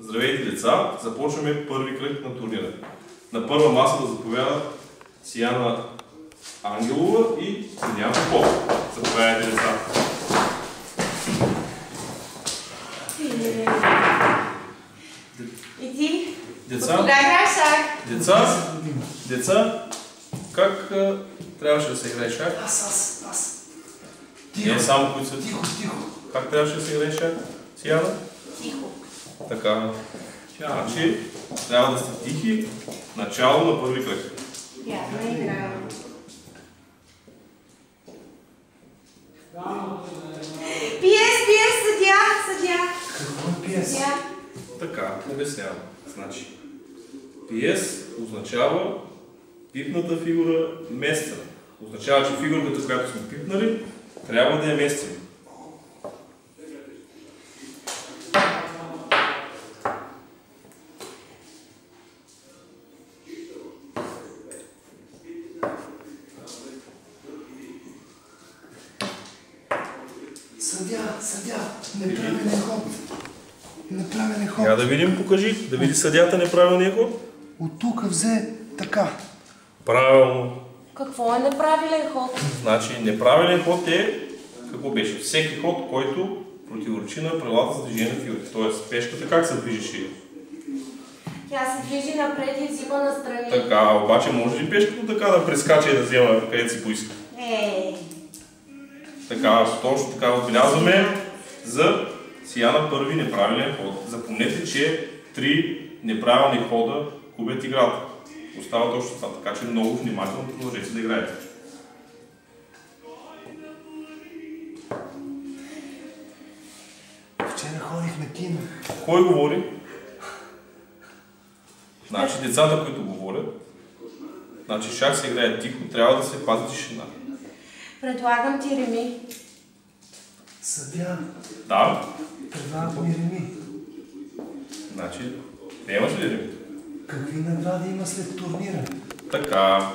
Здравейте, деца! Започваме първи кръг на турнира. На първа маса да заповядат Сияна Ангелова и Синяна Попов. Заповядайте, деца! И ти? Деца? Кога играеш шах? Деца, как трябваше да се играе шах? Аз. Не само които са... Тихо. Как трябваше да се играе шах, Сияна? Тихо. Така. Значи, трябва да сте тихи. Начало на първи кръг. Вярно играя. Пиес, съдия. Какво е пиес? Съдия. Така, обяснявам. Значи, пиес означава пипната фигура местена. Означава, че фигурата, която сме пипнали, трябва да е местена. Съдя, неправилен ход. Я да видим, покажи, да види съдята неправилния ход. От тук взе така. Правилно. Какво е неправилен ход? Значи, неправилен ход е, какво беше? Всеки ход, който противоречи на правилата за движение на фигурите. Тоест, пешката как се движеше? Тя се движи напред и взима настрани. Така, обаче може ли пешката така да прескача и да взема където си поиска? Така, точно така отбелязваме за Сияна първи неправилен ход. Запомнете, че 3 неправилни хода губят играта. Остава точно това, така че много внимателно продължете да играете. Вчера ходих на кино. Кой говори? Значи децата, които говорят, значи шах се играе тихо, трябва да се пази тишина. Предлагам ти реми. Съдя, Да? предлагам ми реми. Значи, приемаш ли реми? Какви награди има след турнира? Така,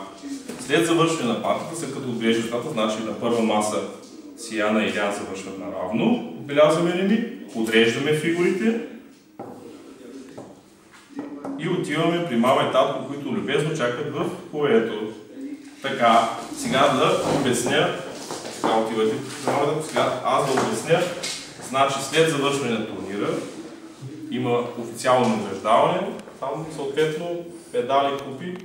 след завършване на партията, след като отбележи щата, значи на първа маса Сияна и Илян завършват наравно, отбелязваме реми, подреждаме фигурите и отиваме при мама и татко, които любезно чакат в фоайето. Така, сега да обясня, така отивате при мама и татко, сега аз да обясня, значи след завършване на турнира има официално награждаване, там съответно медали, купи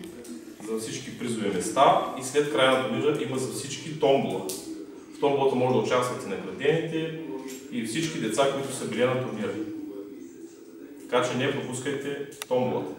за всички призови места и след края на турнира има за всички томбола. В томболата може да участват и наградените и всички деца, които са били на турнира. Така че не пропускайте томболата.